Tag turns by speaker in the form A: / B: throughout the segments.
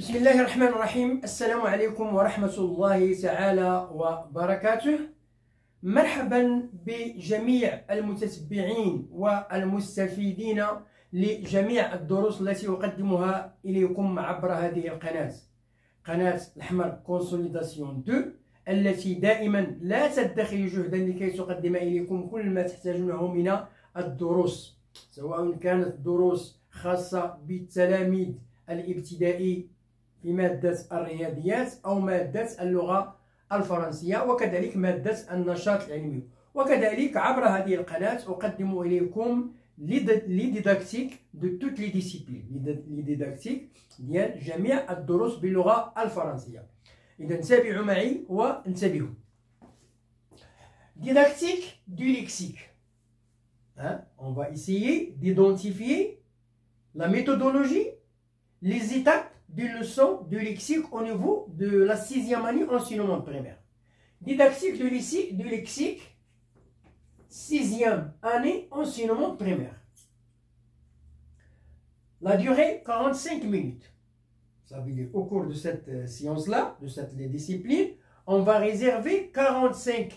A: بسم الله الرحمن الرحيم. السلام عليكم ورحمة الله تعالى وبركاته. مرحبا بجميع المتتبعين والمستفيدين لجميع الدروس التي أقدمها إليكم عبر هذه القناة، قناة الأحمر كونسوليداسيون 2، التي دائما لا تدخر جهدا لكي تقدم إليكم كل ما تحتاجونه من الدروس، سواء كانت دروس خاصة بالتلاميذ الابتدائي في مادة الرياضيات أو مادة اللغة الفرنسية، وكذلك مادة النشاط العلمي. وكذلك عبر هذه القناة أقدم إليكم لي ديداكتيك دو توت لي ديسيبلين، لي ديداكتيك ديال جميع الدروس باللغة الفرنسية. إذا تابعوا معي وانتبهوا. Didactique du lexique. On va essayer d'identifier la méthodologie, les étapes d'une leçon de lexique au niveau de la 6e année enseignement primaire. Didactique du lexique, 6e année enseignement primaire. La durée, 45 minutes. Ça veut dire au cours de cette science-là, de cette discipline, on va réserver 45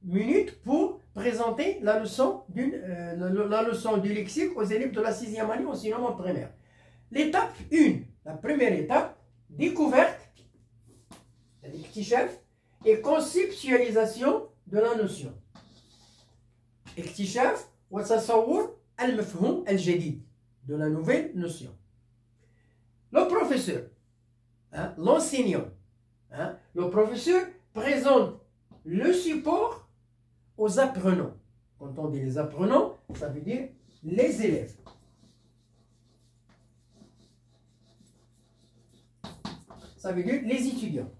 A: minutes pour présenter la leçon du lexique aux élèves de la 6e année enseignement primaire. L'étape 1, la première étape, découverte, اكتشاف et conceptualisation de la notion. اكتشاف وتصور المفهوم الجديد de la nouvelle notion. Le professeur, l'enseignant, le professeur présente le support aux apprenants. Quand on dit les apprenants, ça veut dire les élèves. Ça veut dire les étudiants.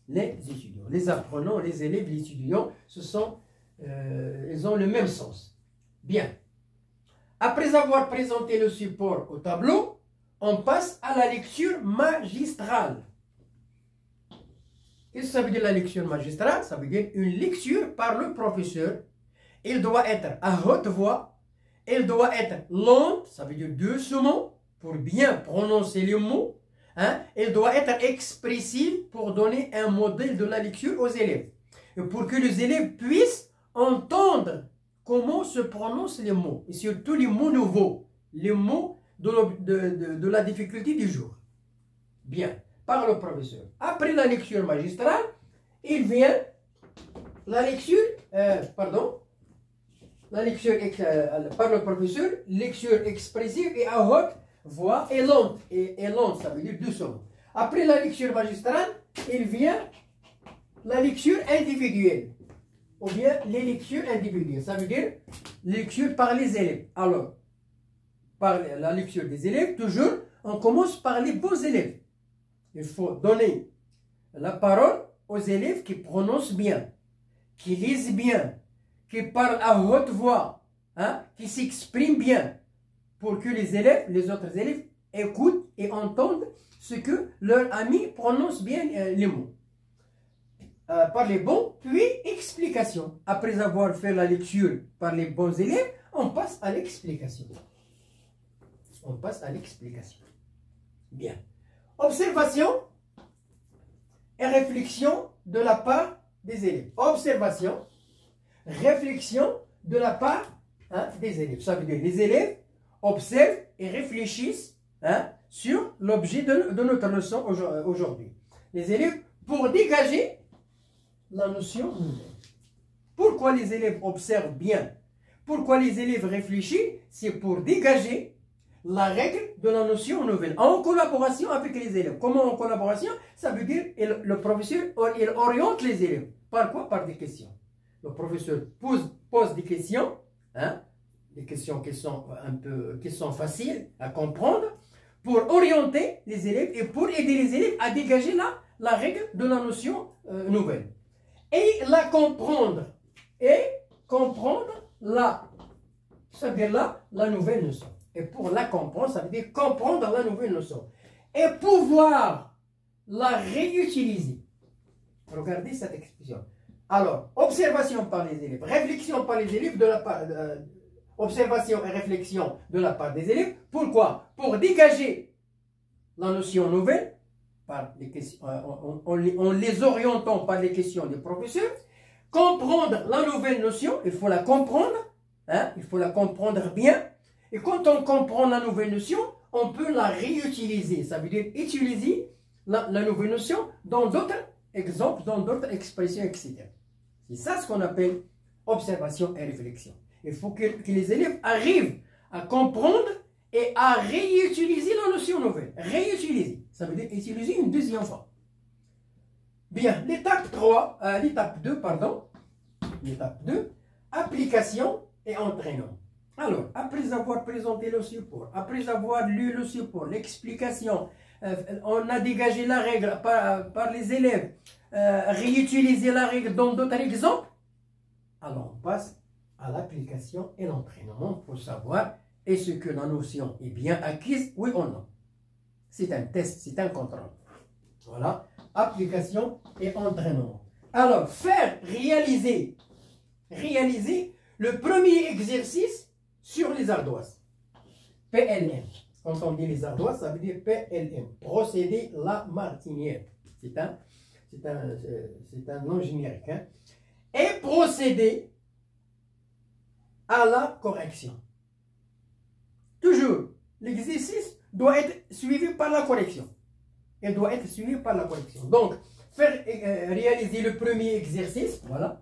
A: Les étudiants. Les apprenants, les élèves, les étudiants, ils ont le même sens. Bien. Après avoir présenté le support au tableau, on passe à la lecture magistrale. Qu'est-ce que ça veut dire la lecture magistrale? Ça veut dire une lecture par le professeur. Elle doit être à haute voix. Elle doit être lente, ça veut dire doucement, pour bien prononcer les mots. Elle doit être expressive pour donner un modèle de la lecture aux élèves. Et pour que les élèves puissent entendre comment se prononcent les mots. Et surtout les mots nouveaux. Les mots de la difficulté du jour. Bien, par le professeur. Après la lecture magistrale, il vient la lecture, la lecture par le professeur, lecture expressive et à haute voix et lente. Et lente, ça veut dire doucement. Après la lecture magistrale, il vient la lecture individuelle. Ou bien les lectures individuelles. Ça veut dire lecture par les élèves. Alors, par la lecture des élèves, toujours, on commence par les bons élèves. Il faut donner la parole aux élèves qui prononcent bien, qui lisent bien, qui parlent à haute voix, qui s'expriment bien, pour que les autres élèves écoutent et entendent ce que leur ami prononce bien les mots. Par les bons, puis explication. Après avoir fait la lecture par les bons élèves, on passe à l'explication. On passe à l'explication. Bien. Observation et réflexion de la part des élèves. Observation, réflexion de la part des élèves. Ça veut dire les élèves observent et réfléchissent sur l'objet de notre leçon aujourd'hui. Les élèves, pour dégager la notion nouvelle. Pourquoi les élèves observent bien? Pourquoi les élèves réfléchissent? C'est pour dégager la règle de la notion nouvelle, en collaboration avec les élèves. Comment en collaboration? Ça veut dire le professeur il oriente les élèves. Par quoi? Par des questions. Le professeur pose des questions, des questions qui sont faciles à comprendre, pour orienter les élèves et pour aider les élèves à dégager la règle de la notion nouvelle. Et la comprendre. Et comprendre ça veut dire la nouvelle notion. Et pour la comprendre, ça veut dire comprendre la nouvelle notion. Et pouvoir la réutiliser. Regardez cette expression. Alors, observation par les élèves, réflexion par les élèves de la part... observation et réflexion de la part des élèves. Pourquoi? Pour dégager la notion nouvelle par les questions, en les orientant par les questions du professeur. Comprendre la nouvelle notion, il faut la comprendre, hein, il faut la comprendre bien. Et quand on comprend la nouvelle notion, on peut la réutiliser. Ça veut dire utiliser la nouvelle notion dans d'autres exemples, dans d'autres expressions, etc. C'est ça ce qu'on appelle observation et réflexion. Il faut que les élèves arrivent à comprendre et à réutiliser la notion nouvelle. Réutiliser, ça veut dire utiliser une deuxième fois. Bien, l'étape 2, l'étape 2, application et entraînement. Alors, après avoir présenté le support, après avoir lu le support, l'explication, on a dégagé la règle par les élèves, réutiliser la règle dans d'autres exemples, alors on passe à l'application et l'entraînement pour savoir est-ce que la notion est bien acquise, oui ou non. C'est un test, c'est un contrôle. Voilà, application et entraînement. Alors, faire réaliser le premier exercice sur les ardoises. PLM. Quand on dit les ardoises, ça veut dire PLM. Procédé la martinière. C'est un nom générique. Hein? Et procéder à la correction. Toujours, l'exercice doit être suivi par la correction. Il doit être suivi par la correction. Donc, faire réaliser le premier exercice, voilà,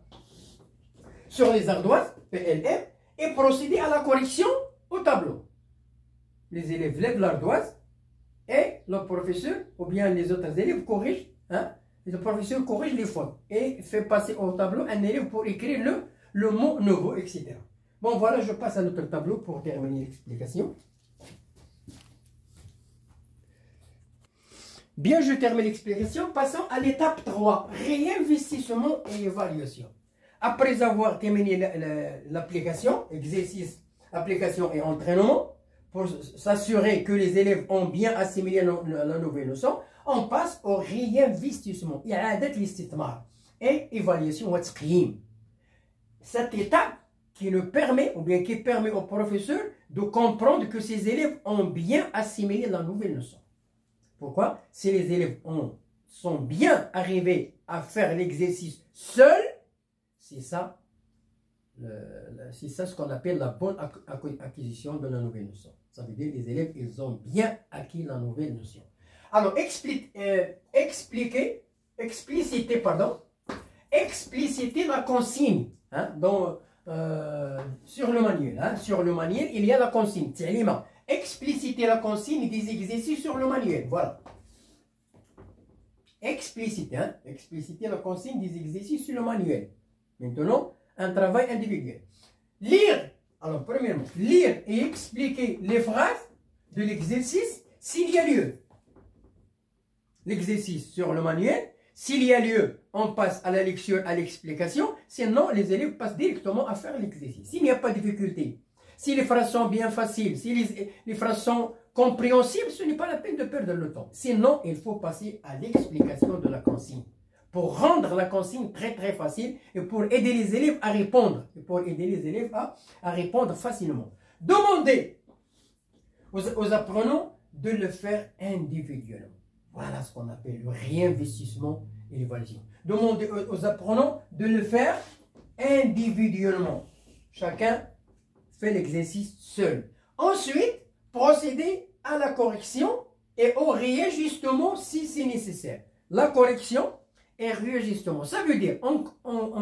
A: sur les ardoises, PLM, et procéder à la correction au tableau. Les élèves lèvent l'ardoise et le professeur, ou bien les autres élèves corrigent, hein, le professeur corrige les fautes et fait passer au tableau un élève pour écrire le mot nouveau, etc. Bon, voilà, je passe à notre tableau pour terminer l'explication. Bien, je termine l'explication. Passons à l'étape 3, réinvestissement et évaluation. Après avoir terminé l'application, exercice, application et entraînement, pour s'assurer que les élèves ont bien assimilé la nouvelle notion, on passe au réinvestissement, et évaluation. Cette étape qui nous permet, ou bien qui permet au professeur de comprendre que ses élèves ont bien assimilé la nouvelle notion. Pourquoi? Si les élèves sont bien arrivés à faire l'exercice seuls, c'est ça ce qu'on appelle la bonne acquisition de la nouvelle notion. Ça veut dire que les élèves, ils ont bien acquis la nouvelle notion. Alors, expliciter la consigne. Hein, sur le manuel. Hein, sur le manuel, il y a la consigne. C'est l'élément. Expliciter la consigne des exercices sur le manuel. Voilà. Expliciter la consigne des exercices sur le manuel. Maintenant, un travail individuel. Lire. Alors, premièrement, lire et expliquer les phrases de l'exercice s'il y a lieu. L'exercice sur le manuel. S'il y a lieu, on passe à la lecture, à l'explication. Sinon, les élèves passent directement à faire l'exercice. S'il n'y a pas de difficulté, si les phrases sont bien faciles, si les phrases sont compréhensibles, ce n'est pas la peine de perdre le temps. Sinon, il faut passer à l'explication de la consigne. Pour rendre la consigne très très facile et pour aider les élèves à répondre. Et pour aider les élèves à répondre facilement. Demandez aux apprenants de le faire individuellement. Voilà ce qu'on appelle le réinvestissement et l'évaluation. Demandez aux apprenants de le faire individuellement. Chacun fait l'exercice seul. Ensuite, procéder à la correction et au réajustement si c'est nécessaire. La correction et réajustement. Ça veut dire, en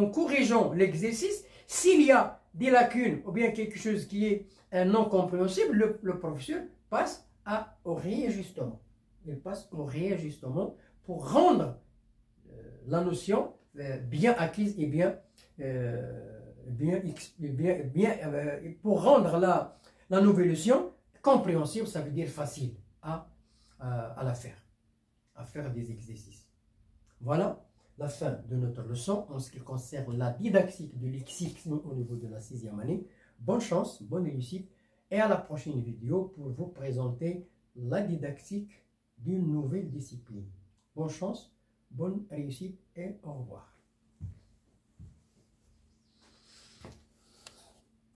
A: corrigeant l'exercice, s'il y a des lacunes ou bien quelque chose qui est non compréhensible, le professeur passe au réajustement. Il passe au réajustement pour rendre la notion bien acquise et pour rendre la nouvelle notion compréhensible, ça veut dire facile à la faire, à faire des exercices. Voilà la fin de notre leçon en ce qui concerne la didactique de lexique au niveau de la 6e année. Bonne chance, bonne réussite et à la prochaine vidéo pour vous présenter la didactique d'une nouvelle discipline. Bonne chance, bonne réussite et au revoir.